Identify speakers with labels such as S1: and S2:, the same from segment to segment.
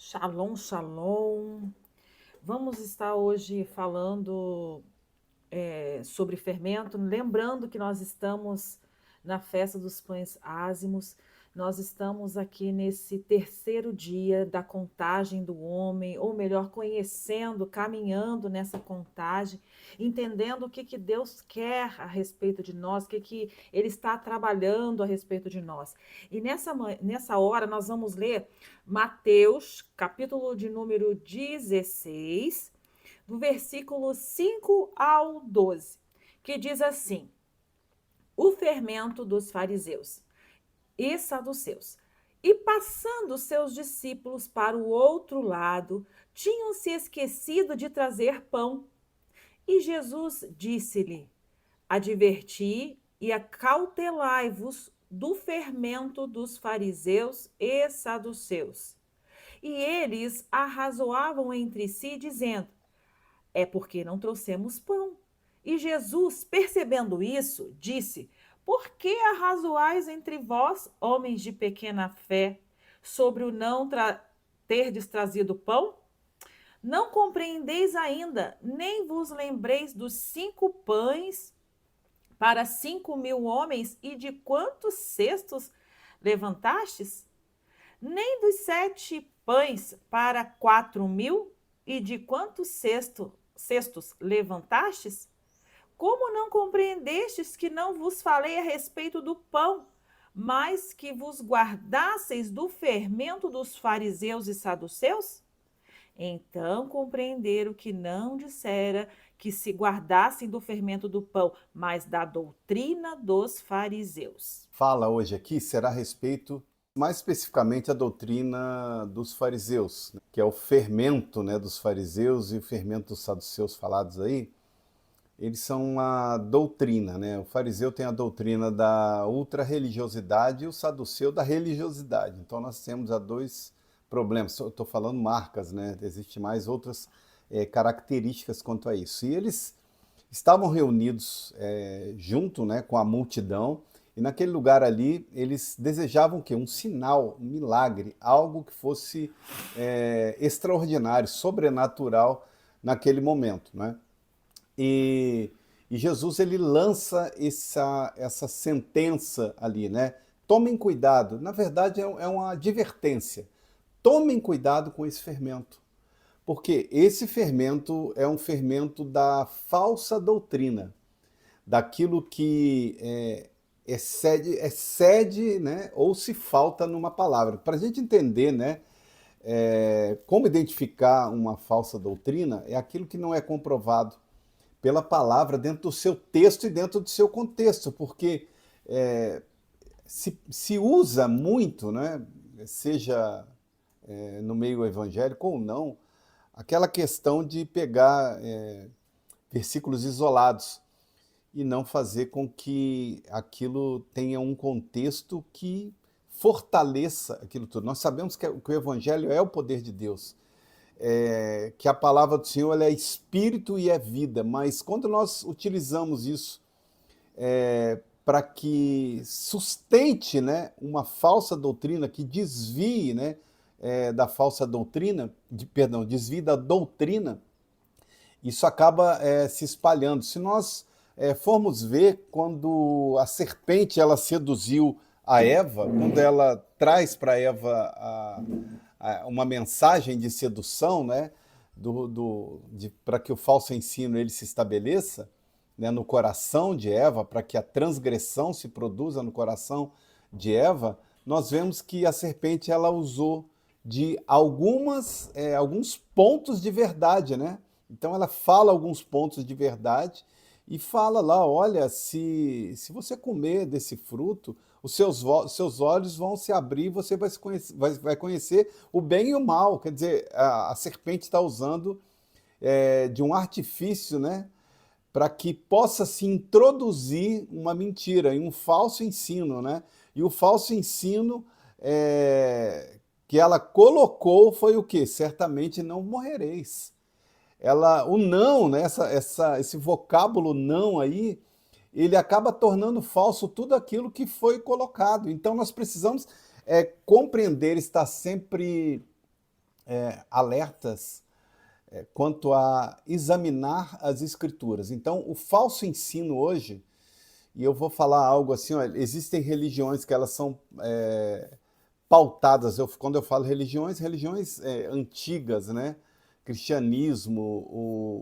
S1: Shalom, shalom. Vamos estar hoje falando sobre fermento, lembrando que nós estamos na festa dos pães ázimos, nós estamos aqui nesse terceiro dia da contagem do homem, ou melhor, conhecendo, caminhando nessa contagem, entendendo o que Deus quer a respeito de nós, o que Ele está trabalhando a respeito de nós. E nessa hora nós vamos ler Mateus, capítulo de número 16, do versículo 5 ao 12, que diz assim: o fermento dos fariseus e saduceus. E passando seus discípulos para o outro lado, tinham se esquecido de trazer pão. E Jesus disse-lhe: adverti e acautelai-vos do fermento dos fariseus e saduceus. E eles arrazoavam entre si, dizendo: é porque não trouxemos pão. E Jesus, percebendo isso, disse: por que arrazoais entre vós, homens de pequena fé, sobre o não terdes trazido pão? Não compreendeis ainda, nem vos lembreis dos 5 pães para 5.000 homens e de quantos cestos levantastes? Nem dos 7 pães para 4.000 e de quantos cestos levantastes? Como não compreendestes que não vos falei a respeito do pão, mas que vos guardasseis do fermento dos fariseus e saduceus? Então compreenderam que não dissera que se guardassem do fermento do pão, mas da doutrina dos fariseus.
S2: Fala hoje aqui será a respeito, mais especificamente, a doutrina dos fariseus, que é o fermento, né, dos fariseus e o fermento dos saduceus falados aí. Eles são uma doutrina, né? O fariseu tem a doutrina da ultra-religiosidade e o saduceu da religiosidade. Então nós temos dois problemas. Eu estou falando marcas, né? Existem mais outras características quanto a isso. E eles estavam reunidos junto, né, com a multidão, e naquele lugar ali eles desejavam o quê? Um sinal, um milagre, algo que fosse extraordinário, sobrenatural naquele momento, né? E, e Jesus ele lança essa sentença ali, né? Tomem cuidado. Na verdade é uma advertência. Tomem cuidado com esse fermento. Porque esse fermento é um fermento da falsa doutrina, daquilo que excede, né, ou se falta numa palavra. Para a gente entender, né, como identificar uma falsa doutrina, é aquilo que não é comprovado pela palavra dentro do seu texto e dentro do seu contexto, porque se usa muito, né, seja no meio evangélico ou não, aquela questão de pegar versículos isolados e não fazer com que aquilo tenha um contexto que fortaleça aquilo tudo. Nós sabemos que o evangelho é o poder de Deus, que a palavra do Senhor ela é espírito e é vida, mas quando nós utilizamos isso para que sustente, né, uma falsa doutrina, que desvie, né, da falsa doutrina, desvie da doutrina, isso acaba se espalhando. Se nós formos ver, quando a serpente ela seduziu a Eva, quando ela traz para Eva uma mensagem de sedução, né, para que o falso ensino ele se estabeleça, né, no coração de Eva, para que a transgressão se produza no coração de Eva, nós vemos que a serpente ela usou de alguns pontos de verdade, né? Então ela fala alguns pontos de verdade e fala lá, olha, se você comer desse fruto, seus olhos vão se abrir e você vai conhecer o bem e o mal. Quer dizer, a serpente está usando de um artifício, né, para que possa se introduzir uma mentira e um falso ensino, né? E o falso ensino que ela colocou foi o quê? Certamente não morrereis. O não, né, esse vocábulo não aí, ele acaba tornando falso tudo aquilo que foi colocado. Então nós precisamos compreender, estar sempre alertas quanto a examinar as escrituras. Então, o falso ensino hoje, e eu vou falar algo assim, ó, existem religiões que elas são pautadas, quando eu falo religiões antigas, né? Cristianismo,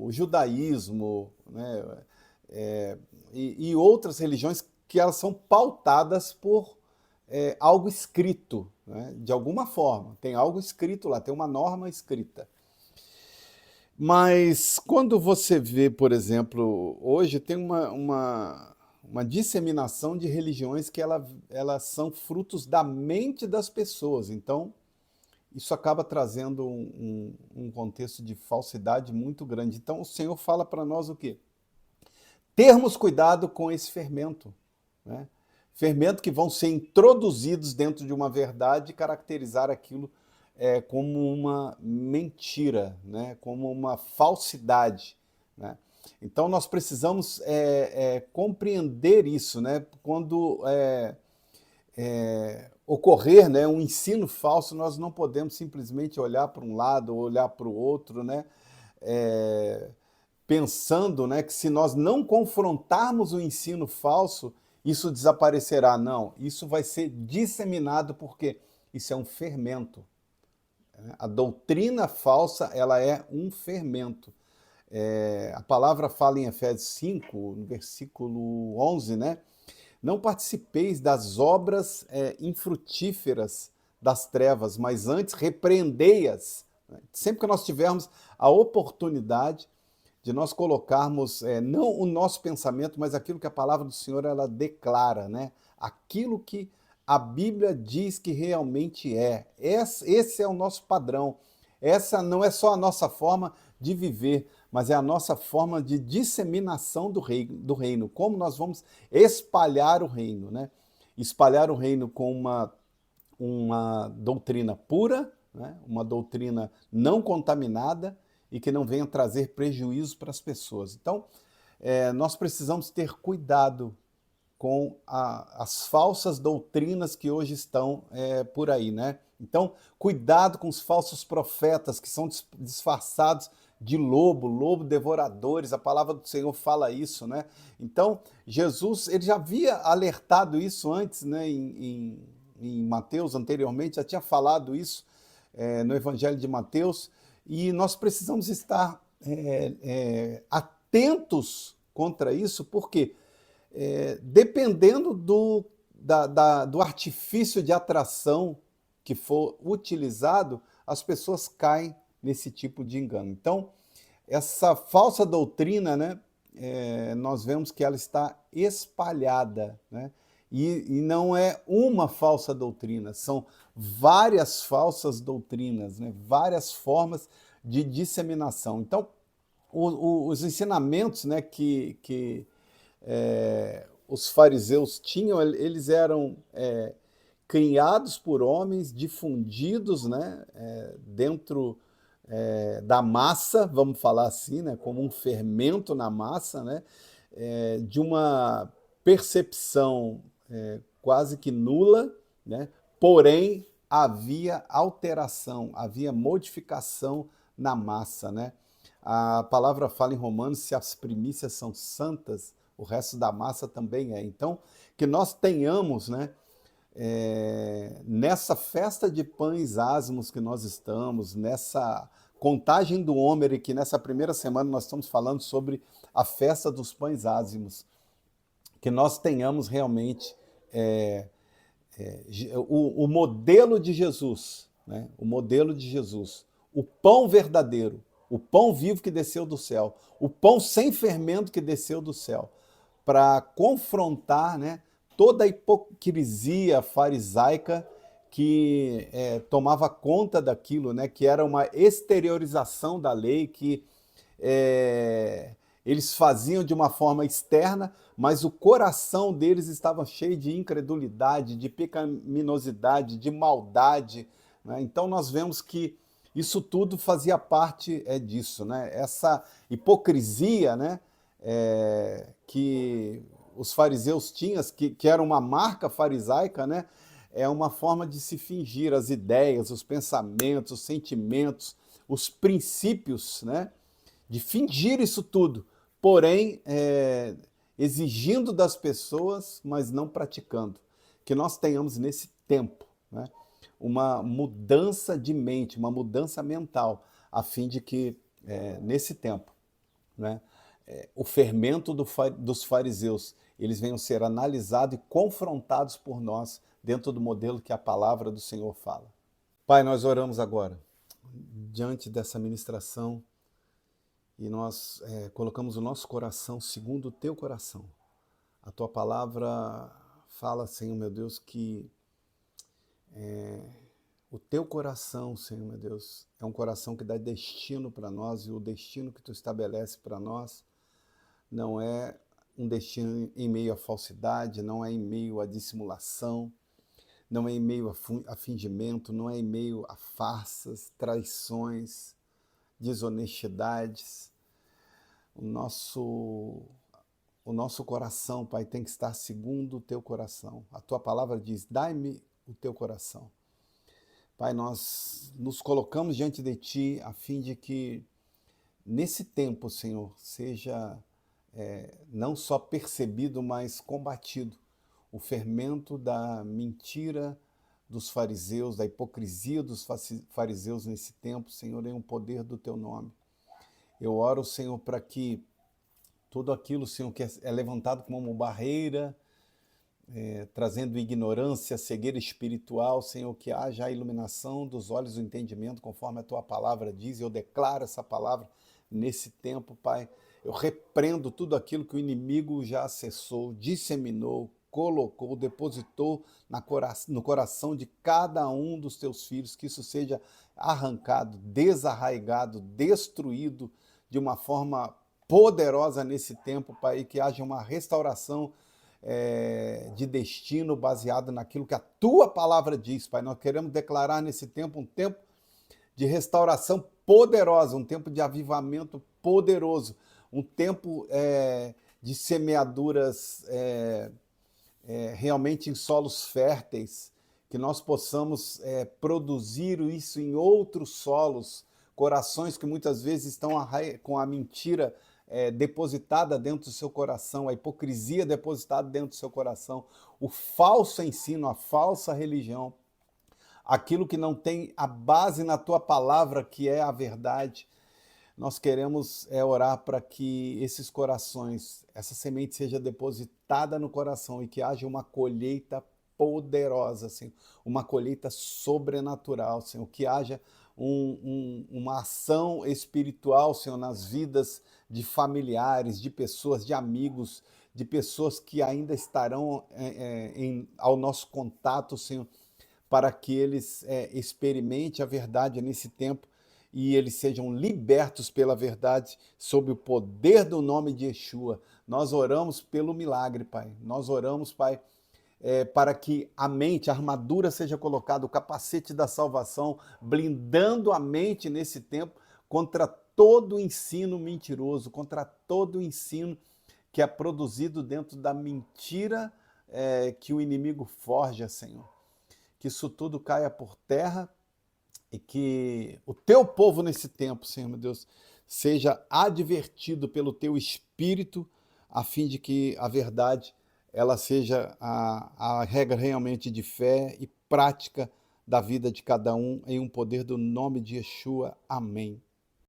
S2: o judaísmo, né? E outras religiões que elas são pautadas por algo escrito, né? De alguma forma, tem algo escrito lá, tem uma norma escrita. Mas quando você vê, por exemplo, hoje tem uma disseminação de religiões que elas são frutos da mente das pessoas. Então, isso acaba trazendo um contexto de falsidade muito grande. Então, o Senhor fala para nós o quê? Termos cuidado com esse fermento, né? Fermento que vão ser introduzidos dentro de uma verdade e caracterizar aquilo como uma mentira, né? Como uma falsidade, né? Então nós precisamos compreender isso, né? Quando ocorrer, né, um ensino falso, nós não podemos simplesmente olhar para um lado ou olhar para o outro, né? Pensando, né, que se nós não confrontarmos o ensino falso, isso desaparecerá. Não, isso vai ser disseminado porque isso é um fermento. A doutrina falsa, ela é um fermento. A palavra fala em Efésios 5, no versículo 11, né? Não participeis das obras infrutíferas das trevas, mas antes repreendei-as. Sempre que nós tivermos a oportunidade de nós colocarmos não o nosso pensamento, mas aquilo que a palavra do Senhor ela declara, né? Aquilo que a Bíblia diz que realmente é. Esse é o nosso padrão. Essa não é só a nossa forma de viver, mas é a nossa forma de disseminação do reino. Como nós vamos espalhar o reino, né? Espalhar o reino com uma doutrina pura, né? Uma doutrina não contaminada e que não venha trazer prejuízo para as pessoas. Então, nós precisamos ter cuidado com as falsas doutrinas que hoje estão por aí, né? Então, cuidado com os falsos profetas que são disfarçados de lobo devoradores, a palavra do Senhor fala isso, né? Então, Jesus, ele já havia alertado isso antes, né? Em Mateus, anteriormente, já tinha falado isso no Evangelho de Mateus, e nós precisamos estar atentos contra isso, porque dependendo do artifício de atração que for utilizado, as pessoas caem nesse tipo de engano. Então, essa falsa doutrina, né, nós vemos que ela está espalhada, né? E não é uma falsa doutrina, são várias falsas doutrinas, né? Várias formas de disseminação. Então, os ensinamentos, né, que os fariseus tinham, eles eram criados por homens, difundidos, né, dentro da massa, vamos falar assim, né, como um fermento na massa, né, de uma percepção quase que nula, né, porém havia alteração, havia modificação na massa, né? A palavra fala em Romanos, se as primícias são santas, o resto da massa também é. Então, que nós tenhamos, né, nessa festa de pães ázimos que nós estamos, nessa contagem do Homer, que nessa primeira semana nós estamos falando sobre a festa dos pães ázimos, que nós tenhamos realmente o modelo de Jesus, né? O modelo de Jesus, o pão verdadeiro, o pão vivo que desceu do céu, o pão sem fermento que desceu do céu, para confrontar, né, toda a hipocrisia farisaica que tomava conta daquilo, né, que era uma exteriorização da lei, que eles faziam de uma forma externa, mas o coração deles estava cheio de incredulidade, de pecaminosidade, de maldade, né? Então nós vemos que isso tudo fazia parte disso, né? Essa hipocrisia, né, que os fariseus tinham, que era uma marca farisaica, né, é uma forma de se fingir as ideias, os pensamentos, os sentimentos, os princípios, né? De fingir isso tudo, porém exigindo das pessoas, mas não praticando. Que nós tenhamos nesse tempo, né, uma mudança de mente, uma mudança mental, a fim de que nesse tempo, né, o fermento dos fariseus, eles venham ser analisados e confrontados por nós dentro do modelo que a palavra do Senhor fala. Pai, nós oramos agora, diante dessa ministração, e nós colocamos o nosso coração segundo o teu coração. A tua palavra fala, Senhor meu Deus, que o teu coração, Senhor meu Deus, é um coração que dá destino para nós, e o destino que tu estabelece para nós não é um destino em meio à falsidade, não é em meio à dissimulação, não é em meio a fingimento, não é em meio a farsas, traições, desonestidades. O nosso coração, Pai, tem que estar segundo o teu coração. A tua palavra diz, dai-me o teu coração. Pai, nós nos colocamos diante de ti a fim de que nesse tempo, Senhor, seja não só percebido, mas combatido o fermento da mentira dos fariseus, da hipocrisia dos fariseus nesse tempo, Senhor, em o poder do teu nome. Eu oro, Senhor, para que tudo aquilo, Senhor, que é levantado como uma barreira, trazendo ignorância, cegueira espiritual, Senhor, que haja a iluminação dos olhos do entendimento, conforme a tua palavra diz. Eu declaro essa palavra nesse tempo, Pai. Eu repreendo tudo aquilo que o inimigo já acessou, disseminou, colocou, depositou no coração de cada um dos teus filhos, que isso seja arrancado, desarraigado, destruído de uma forma poderosa nesse tempo, Pai, que haja uma restauração de destino baseado naquilo que a tua palavra diz, Pai. Nós queremos declarar nesse tempo um tempo de restauração poderosa, um tempo de avivamento poderoso, um tempo de semeaduras realmente em solos férteis, que nós possamos produzir isso em outros solos, corações que muitas vezes estão com a mentira depositada dentro do seu coração, a hipocrisia depositada dentro do seu coração, o falso ensino, a falsa religião, aquilo que não tem a base na tua palavra, que é a verdade. Nós queremos orar para que esses corações, essa semente seja depositada no coração e que haja uma colheita poderosa, Senhor, uma colheita sobrenatural, Senhor, que haja uma ação espiritual, Senhor, nas vidas de familiares, de pessoas, de amigos, de pessoas que ainda estarão ao nosso contato, Senhor, para que eles experimentem a verdade nesse tempo e eles sejam libertos pela verdade sob o poder do nome de Yeshua. Nós oramos pelo milagre, Pai. Nós oramos, Pai, para que a mente, a armadura seja colocada, o capacete da salvação, blindando a mente nesse tempo contra todo ensino mentiroso, contra todo ensino que é produzido dentro da mentira que o inimigo forja, Senhor. Que isso tudo caia por terra e que o teu povo nesse tempo, Senhor meu Deus, seja advertido pelo teu Espírito, a fim de que a verdade ela seja a regra realmente de fé e prática da vida de cada um, em um poder do nome de Yeshua. Amém.